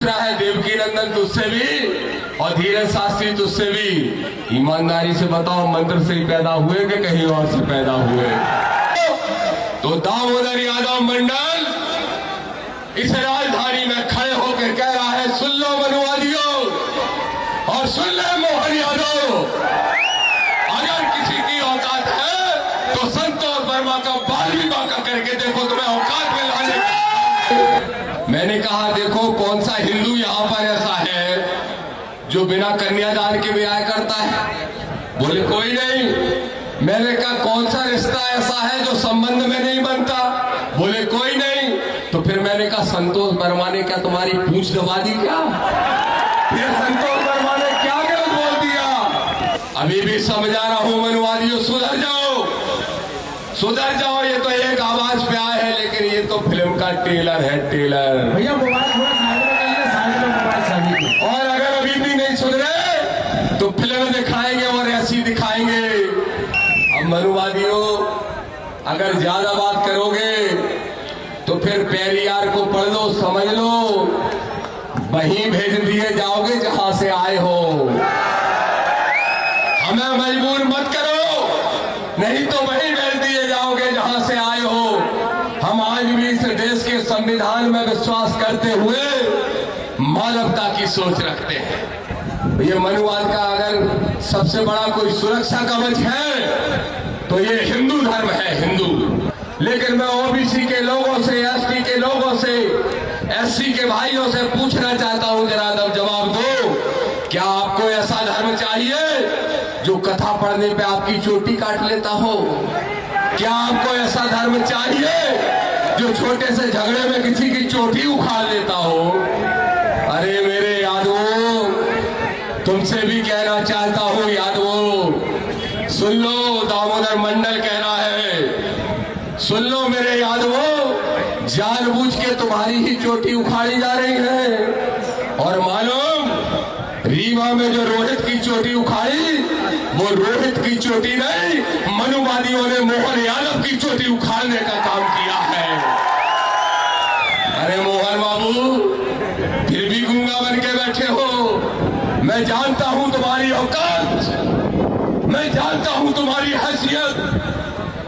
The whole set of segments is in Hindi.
है देवकी नंदन तुझसे भी और धीरज शास्त्री तुझसे भी। ईमानदारी से बताओ, मंत्र से ही पैदा हुए कि कहीं और से पैदा हुए? तो दामोदर यादव मंडल इस राजधानी में खड़े होकर कह रहा है, सुन लो मनुवादियों और सुन ले मोहन यादव, अगर किसी की औकात है तो संतोष वर्मा का बाल भी बांका करके देखो, तुम्हें औकात में लाने का। मैंने कहा देखो कौन सा हिंदू यहाँ पर ऐसा है जो बिना कन्यादान के ब्याह करता है? बोले कोई नहीं। मैंने कहा कौन सा रिश्ता ऐसा है जो संबंध में नहीं बनता? बोले कोई नहीं। तो फिर मैंने कहा संतोष वर्मा ने क्या तुम्हारी पूंछ दबा दी क्या? फिर संतोष वर्मा ने क्या गलत बोल दिया? अभी भी समझा रहा हूं मनुवादियों, सुधर जाओ, सुधर जाओ। ये तो एक आवाज पे आए है, लेकिन ये तो फिल्म का ट्रेलर है, ट्रेलर। भैया मोबाइल थोड़ा साइड में मोबाइल चाहिए। और अगर अभी भी नहीं सुधरे तो फिल्म दिखाएंगे और ऐसी दिखाएंगे। अब मनुवादियों, अगर ज्यादा बात करोगे तो फिर पेरियार को पढ़ लो, समझ लो, वहीं भेज दिए जाओगे जहां से आए हो। हमें मजबूर मत करो, नहीं तो वहीं भेज दिए जाओगे जहां से आए हो। हम आज भी इस देश के संविधान में विश्वास करते हुए मानवता की सोच रखते हैं। ये मनुवाद का अगर सबसे बड़ा कोई सुरक्षा कवच है तो ये हिंदू धर्म है, हिंदू। लेकिन मैं ओबीसी के लोगों से, एसटी के लोगों से, एससी के भाइयों से पूछना चाहता हूं, जरा जवाब दो, क्या आपको ऐसा धर्म चाहिए जो कथा पढ़ने पे आपकी चोटी काट लेता हो? क्या आपको ऐसा धर्म चाहिए जो छोटे से झगड़े में किसी की चोटी उखाड़ लेता हो? अरे मेरे यादवों, तुमसे भी कहना चाहता हूं यादवों, सुन लो, दामोदर मंडल कह रहा है, सुन लो मेरे यादवों, जानबूझ के तुम्हारी ही चोटी उखाड़ी जा रही है। और मालूम रीवा में जो रोहित की चोटी उखाड़ी, वो रोहित की चोटी नहीं, मनुवादियों ने मोहन यादव की चोटी उखाड़ने का काम किया है। अरे मोहन बाबू, फिर भी गूंगा बन के बैठे हो। मैं जानता हूं तुम्हारी औकात, मैं जानता हूं तुम्हारी हैसियत।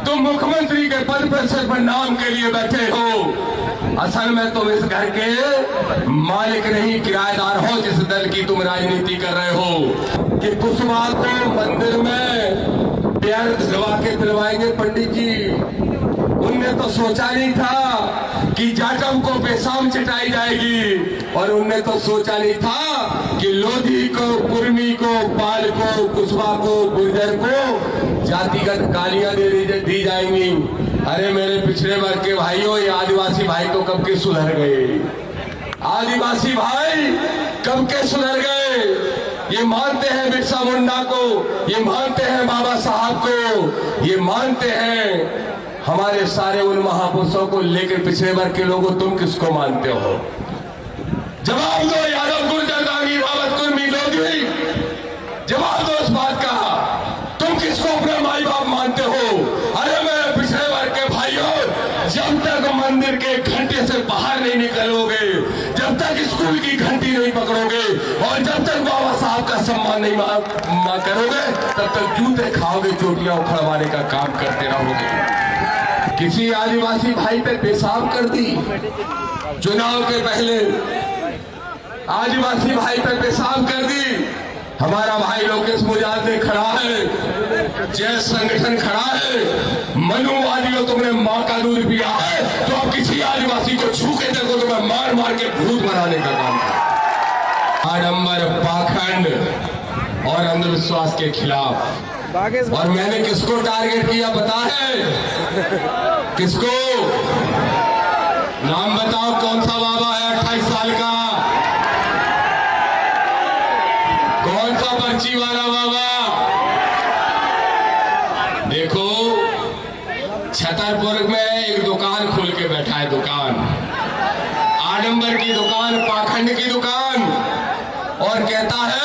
तुम मुख्यमंत्री के पद पर सिर्फ नाम के लिए बैठे हो। असल में तुम इस घर के मालिक नहीं, किराएदार हो, जिस दल की तुम राजनीति कर रहे हो। कि कुशवाहा को मंदिर में प्यार दिलवा के दिलवाएंगे पंडित जी, उनने तो सोचा नहीं था कि जाटव को पेशाब चटाई जाएगी, और उनने तो सोचा नहीं था कि लोधी को, कुर्मी को, पाल को, कुशवाहा को, गुर्जर को जातिगत गालियां दी जाएंगी। अरे मेरे पिछड़े वर्ग के भाइयों, ये आदिवासी भाई तो कब के सुधर गए? आदिवासी भाई कब के सुधर गए? ये मानते हैं बिरसा मुंडा को, ये मानते हैं बाबा साहब को, ये मानते हैं हमारे सारे उन महापुरुषों को, लेकर पिछड़े वर्ग के लोगों तुम किसको मानते हो? जवाब दो यादव, गुर्जर, दांगी, रावत, कुर्मी, लोधी, जवाब दो इस बात का। तुम किसको अपना माई बाप मानते हो? अरे मेरे पिछड़े वर्ग के भाइयों, जब तक मंदिर के घंटे से बाहर नहीं निकलोगे, जब तक स्कूल की घंटी नहीं पकड़ोगे, और जब तक बाबा साहब का सम्मान नहीं करोगे, तब तक जूते खाओगे, चोटियां उखड़वाने का काम करते रहोगे। किसी आदिवासी भाई पे पेशाब कर दी चुनाव के पहले, आदिवासी भाई पे पेशाब कर दी। हमारा भाई लोकेश मुजाहिद ने खड़ा है, जय संगठन खड़ा है। मनुवादियों, तुमने मां का दूध पिया है तो अब किसी आदिवासी को छू के देखो, तुम्हें मार मार के भूत बनाने का काम है। आडंबर, पाखंड और अंधविश्वास के खिलाफ। और मैंने किसको टारगेट किया पता है? किसको? नाम बताओ, कौन सा बाबा है 28 साल का? कौन सा पर्ची वाला बाबा? देखो, छतरपुर में एक दुकान खोल के बैठा है, दुकान, आडंबर की दुकान, पाखंड की दुकान, और कहता है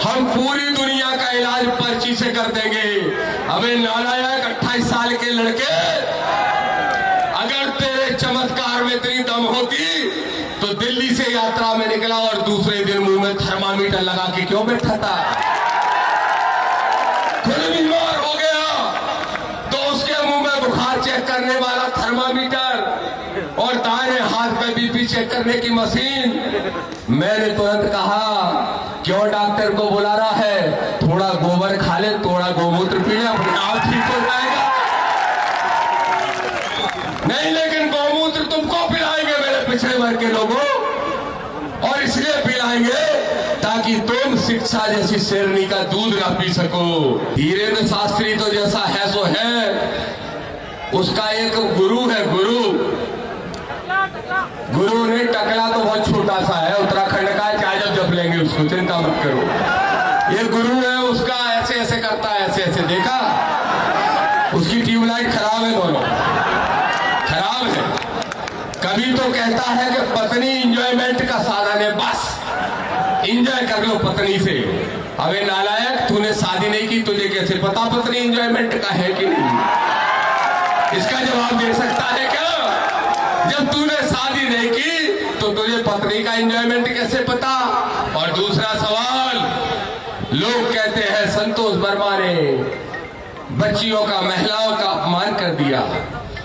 हम पूरी दुनिया का इलाज पर्ची से कर देंगे। अबे नालायक 28 साल के लड़के, अगर तेरे चमत्कार में इतनी दम होती तो दिल्ली से यात्रा यात्रा में निकला और दूसरे दिन मुंह में थर्मामीटर लगा के क्यों बैठा था? खुद बीमार हो गया तो उसके मुंह में बुखार चेक करने वाला थर्मामीटर और दाहिने हाथ में बीपी चेक करने की मशीन। मैंने तुरंत कहा, क्यों डॉक्टर को बुला रहा है? थोड़ा गोबर खा ले, थोड़ा गोमूत्र पी ले, अपने आप ठीक हो जाएगा। नहीं, लेकिन गोमूत्र तुमको पिलाएंगे मेरे पिछड़े वर्ग के लोगों, और इसलिए पिलाएंगे ताकि तुम शिक्षा जैसी शेरनी का दूध ना पी सको। धीरेन्द्र शास्त्री तो जैसा है सो है, उसका एक गुरु है, गुरु नहीं, टकला तो बहुत छोटा सा है, उत्तराखंड का है, चाहे जब जप लेंगे उसको, चिंता मत करो। ये गुरु है, उसका ऐसे ऐसे करता है, ऐसे ऐसे, देखा? उसकी ट्यूबलाइट खराब है, दोनों खराब है। कभी तो कहता है कि पत्नी इंजॉयमेंट का साधन है, बस इंजॉय कर लो पत्नी से। अबे नालायक, तूने शादी नहीं की, तुझे कैसे पता पत्नी इंजॉयमेंट का है कि नहीं? इसका जवाब दे सकता है क्या? जब तूने शादी नहीं की तो तुझे पत्नी का एंजॉयमेंट कैसे पता? और दूसरा सवाल, लोग कहते हैं संतोष वर्मा ने बच्चियों का, महिलाओं का अपमान कर दिया।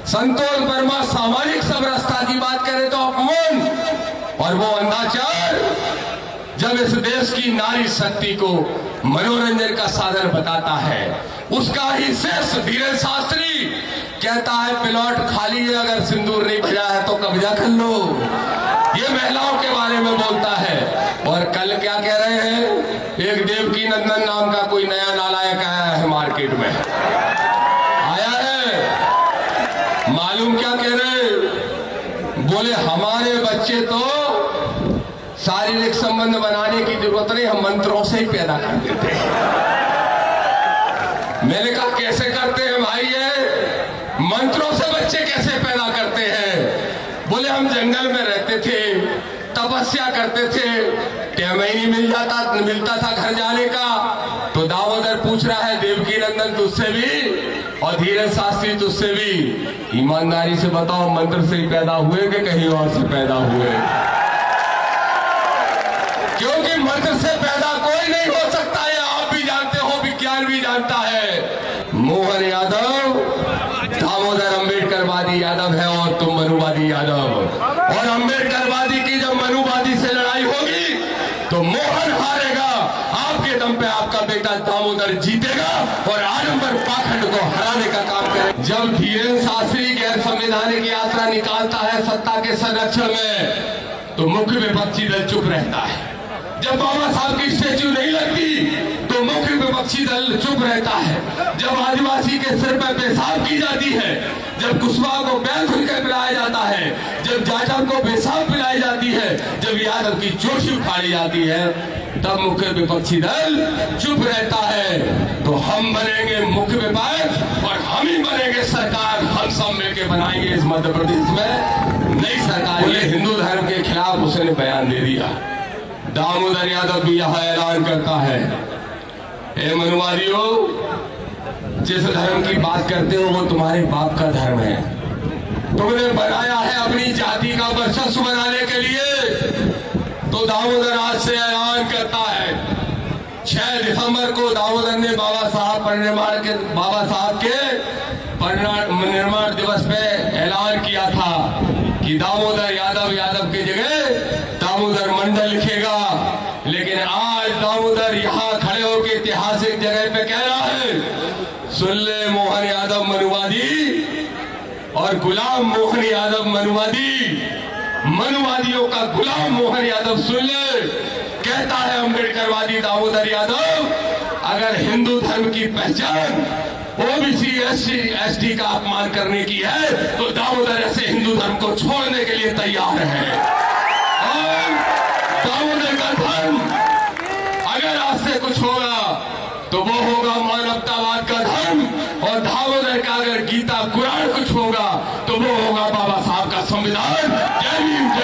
संतोष वर्मा सामाजिक समरसता की बात करे तो अपमान, और वो अंधाचार जब इस देश की नारी शक्ति को मनोरंजन का साधन बताता है। उसका ही शेष धीरेन्द्र शास्त्री कहता है प्लॉट खाली है, अगर सिंदूर नहीं भजा है तो कब्जा कर लो। ये महिलाओं के बारे में बोलता है। और कल क्या कह रहे हैं, एक देवकी नंदन नाम का कोई नया नालायक आया है मार्केट में, आया है, मालूम क्या कह रहे? बोले हमारे बच्चे तो शारीरिक संबंध बनाने की जरूरत नहीं, हम मंत्रों से ही पैदा कर देते हैं। मैंने कहा कैसे करते हैं भाई? ये मंत्रों से बच्चे कैसे पैदा करते हैं? बोले हम जंगल में रहते थे, तपस्या करते थे, टाइम ही नहीं मिलता था घर जाने का। तो दामोदर पूछ रहा है देवकी नंदन तुझसे भी और धीरेन्द्र शास्त्री तुझसे भी, ईमानदारी से बताओ मंत्र से ही पैदा हुए कि कहीं और से पैदा हुए? क्योंकि मंत्र से पैदा कोई नहीं हो सकता है, आप भी जानते हो, विज्ञान भी जानता है। मोहन यादव दामोदर अम्बेडकरवादी यादव है और तुम मनुवादी यादव। और अम्बेडकरवादी की जब मनुवादी से लड़ाई होगी तो मोहन हारेगा, आपके दम पे आपका बेटा दामोदर जीतेगा और आडंबर पाखंड को हराने का काम करेगा। जब धीरेन्द्र शास्त्री गैर संवैधानिक यात्रा निकालता है सत्ता के संरक्षण में तो मुख्य विपक्षी दल चुप रहता है। जब बाबा साहब की स्टैच्यू नहीं लगती तो मुख्य विपक्षी दल चुप रहता है। जब आदिवासी के सिर पर पेशाब की जाती है, जब कुशवाहा को बैल खुल कर पिलाया जाता है, जब जाटव को पेशाब पिलाई जाती है, जब यादव की चोटी उखाड़ी जाती है, तब मुख्य विपक्षी दल चुप रहता है। तो हम बनेंगे मुख्य विपक्ष और हम ही बनेंगे सरकार, हम सब मिलकर बनाएंगे इस मध्य प्रदेश में नई सरकार। ये हिंदू धर्म के खिलाफ उसने बयान दे दिया। दामोदर यादव भी यह ऐलान करता है, ए मनुवादियों, जिस धर्म की बात करते हो वो तुम्हारे बाप का धर्म है। तुमने बनाया है अपनी जाति का वर्चस्व बनाने के लिए। तो दामोदर आज से ऐलान करता है, 6 दिसंबर को दामोदर ने बाबा साहब के परिनिर्वाण दिवस पे ऐलान किया था कि दामोदर यादव की जगह दामोदर मंडल लिखेगा। लेकिन आज दामोदर यहाँ खड़े होकर ऐतिहासिक जगह पे कह रहा है, सुन ले मोहन यादव मनुवादी और गुलाम मोहन यादव मनुवादी, मनुवादियों का गुलाम मोहन यादव सुन ले। कहता है अम्बेडकरवादी दामोदर यादव, अगर हिंदू धर्म की पहचान ओबीसी एसटी का अपमान करने की है तो दामोदर ऐसे हिंदू धर्म को छोड़ने के लिए तैयार है। और दामोदर का धर्म अगर आज से कुछ होगा तो वो होगा मानवतावाद का धर्म, और दामोदर का अगर गीता कुरान कुछ होगा तो वो होगा बाबा